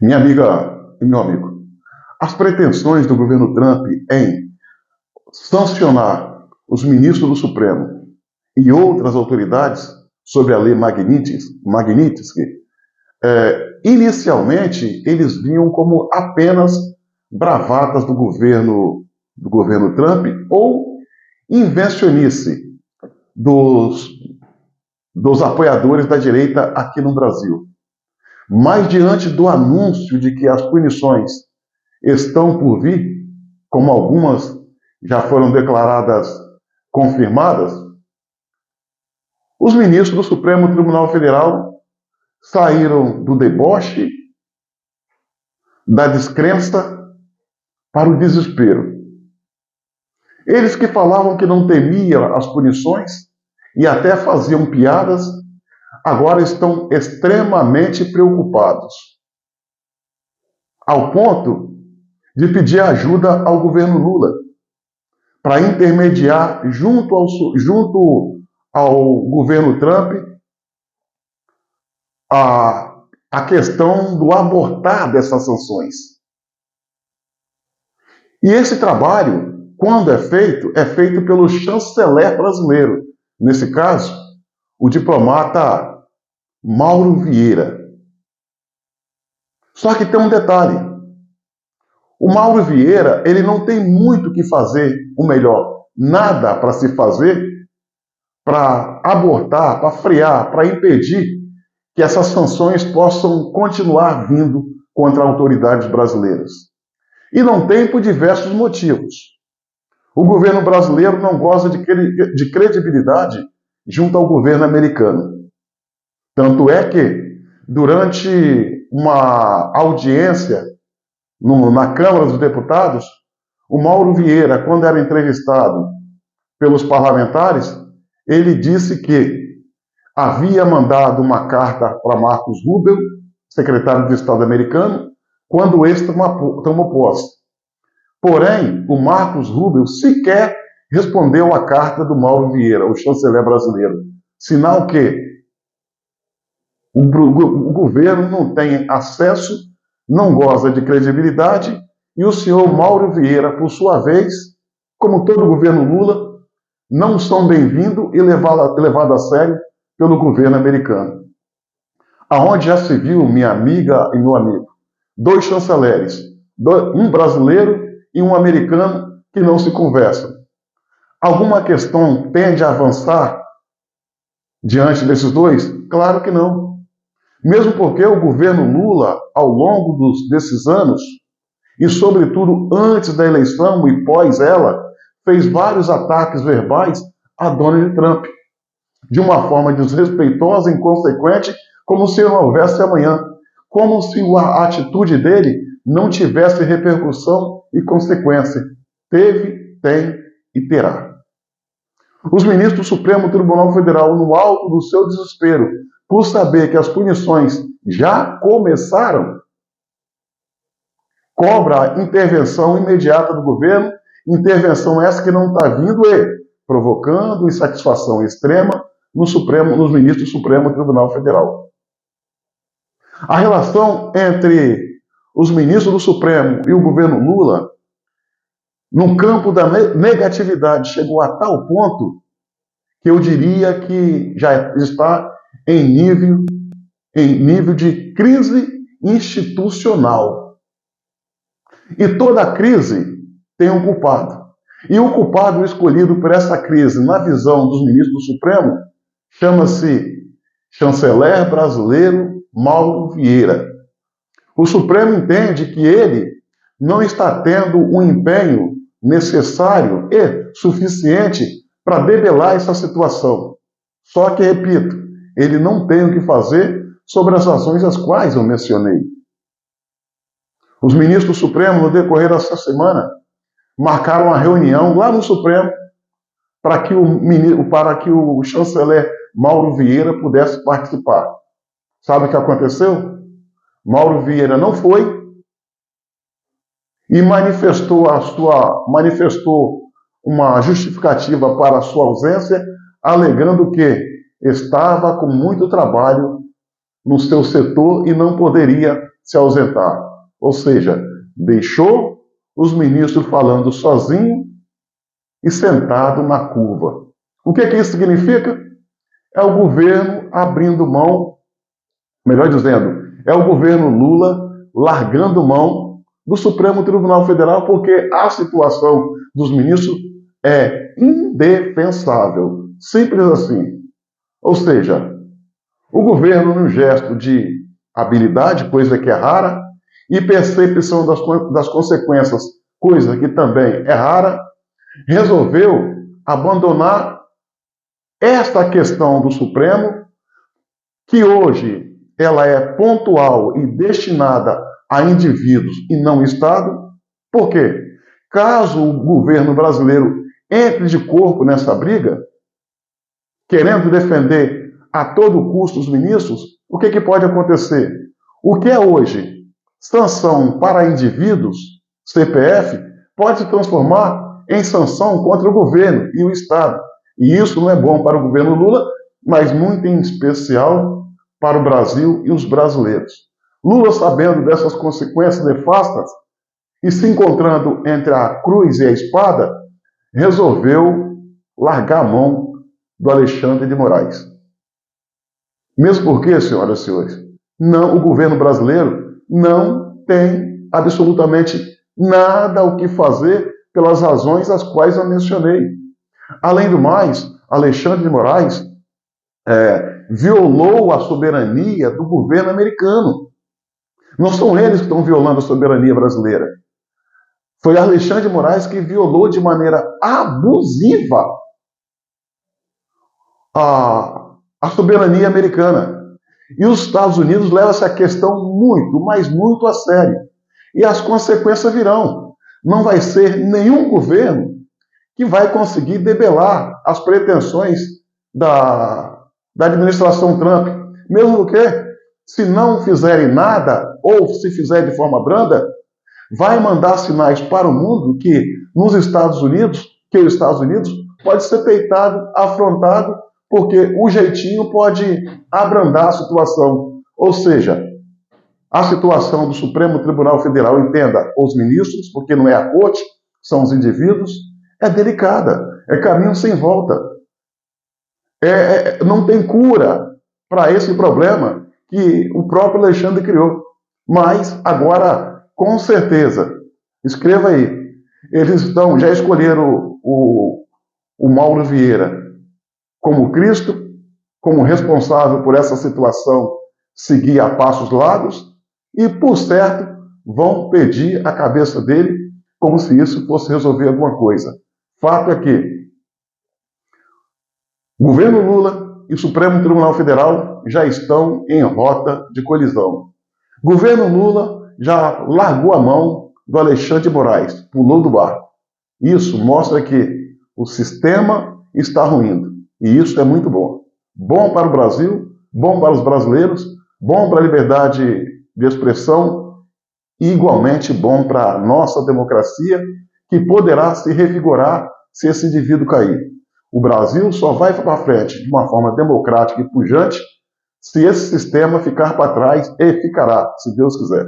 Minha amiga e meu amigo, as pretensões do governo Trump em sancionar os ministros do Supremo e outras autoridades sobre a lei Magnitsky, inicialmente eles vinham como apenas bravatas do governo Trump ou invencionice dos, dos apoiadores da direita aqui no Brasil. Mas diante do anúncio de que as punições estão por vir, como algumas já foram declaradas confirmadas, os ministros do Supremo Tribunal Federal saíram do deboche, da descrença, para o desespero. Eles que falavam que não temiam as punições e até faziam piadas, agora estão extremamente preocupados, ao ponto de pedir ajuda ao governo Lula para intermediar junto ao governo Trump a questão do abortar dessas sanções. E esse trabalho, quando é feito pelo chanceler brasileiro, nesse caso, o diplomata Mauro Vieira. Só que tem um detalhe. O Mauro Vieira, ele não tem muito o que fazer, ou melhor, nada para se fazer para abortar, para frear, para impedir que essas sanções possam continuar vindo contra autoridades brasileiras. E não tem por diversos motivos. O governo brasileiro não gosta de credibilidade junto ao governo americano. Tanto é que, durante uma audiência na Câmara dos Deputados, o Mauro Vieira, quando era entrevistado pelos parlamentares, ele disse que havia mandado uma carta para Marcos Rubio, secretário de Estado americano, quando este tomou posse. Porém, o Marcos Rubio sequer respondeu à carta do Mauro Vieira, o chanceler brasileiro. Sinal que o governo não tem acesso, não goza de credibilidade, e o senhor Mauro Vieira, por sua vez, como todo o governo Lula, não são bem-vindos e levado a sério pelo governo americano. Aonde já se viu, minha amiga e meu amigo, dois chanceleres, um brasileiro e um americano que não se conversam. Alguma questão tende a avançar diante desses dois? Claro que não. Mesmo porque o governo Lula, ao longo desses anos, e sobretudo antes da eleição e pós ela, fez vários ataques verbais a Donald Trump, de uma forma desrespeitosa e inconsequente, como se não houvesse amanhã, como se a atitude dele não tivesse repercussão e consequência. Teve, tem e terá. Os ministros do Supremo Tribunal Federal, no alto do seu desespero, por saber que as punições já começaram, cobra a intervenção imediata do governo, intervenção essa que não está vindo e provocando insatisfação extrema nos ministros do Supremo Tribunal Federal. A relação entre os ministros do Supremo e o governo Lula, no campo da negatividade, chegou a tal ponto que eu diria que já está em nível de crise institucional. E toda crise tem um culpado. E o culpado escolhido por essa crise, na visão dos ministros do Supremo, chama-se chanceler brasileiro Mauro Vieira. O Supremo entende que ele não está tendo um empenho necessário e suficiente para debelar essa situação. Só que, repito, ele não tem o que fazer sobre as ações as quais eu mencionei. Os ministros do Supremo, no decorrer dessa semana, marcaram uma reunião lá no Supremo para que o chanceler Mauro Vieira pudesse participar. Sabe o que aconteceu? Mauro Vieira não foi e manifestou uma justificativa para a sua ausência, alegando que estava com muito trabalho no seu setor e não poderia se ausentar. Ou seja, deixou os ministros falando sozinho e sentado na curva. O que isso significa? É o governo abrindo mão, melhor dizendo, é o governo Lula largando mão do Supremo Tribunal Federal, porque a situação dos ministros é indefensável. Simples assim. Ou seja, o governo, num gesto de habilidade, coisa que é rara, e percepção das consequências, coisa que também é rara, resolveu abandonar esta questão do Supremo, que hoje ela é pontual e destinada a indivíduos e não Estado. Por quê? Caso o governo brasileiro entre de corpo nessa briga, querendo defender a todo custo os ministros, o que pode acontecer? O que é hoje sanção para indivíduos, CPF, pode se transformar em sanção contra o governo e o Estado. E isso não é bom para o governo Lula, mas muito em especial para o Brasil e os brasileiros. Lula, sabendo dessas consequências nefastas e se encontrando entre a cruz e a espada, resolveu largar a mão do Alexandre de Moraes. Mesmo porque, senhoras e senhores, o governo brasileiro não tem absolutamente nada o que fazer pelas razões as quais eu mencionei. Além do mais, Alexandre de Moraes violou a soberania do governo americano. Não são eles que estão violando a soberania brasileira. Foi Alexandre de Moraes que violou de maneira abusiva a soberania americana. E os Estados Unidos levam essa questão muito, mas muito a sério. E as consequências virão. Não vai ser nenhum governo que vai conseguir debelar as pretensões da administração Trump. Mesmo porque, se não fizerem nada, ou se fizerem de forma branda, vai mandar sinais para o mundo que nos Estados Unidos, os Estados Unidos pode ser peitado, afrontado, porque o jeitinho pode abrandar a situação. Ou seja, a situação do Supremo Tribunal Federal, entenda, os ministros, porque não é a corte, são os indivíduos, é delicada, é caminho sem volta. Não tem cura para esse problema que o próprio Alexandre criou. Mas, agora, com certeza, escreva aí, eles já escolheram o Mauro Vieira como Cristo, como responsável por essa situação seguir a passos largos, e, por certo, vão pedir a cabeça dele como se isso fosse resolver alguma coisa. Fato é que o governo Lula e o Supremo Tribunal Federal já estão em rota de colisão. O governo Lula já largou a mão do Alexandre de Moraes, pulou do barco. Isso mostra que o sistema está ruindo. E isso é muito bom. Bom para o Brasil, bom para os brasileiros, bom para a liberdade de expressão e igualmente bom para a nossa democracia, que poderá se revigorar se esse indivíduo cair. O Brasil só vai para frente de uma forma democrática e pujante se esse sistema ficar para trás, e ficará, se Deus quiser.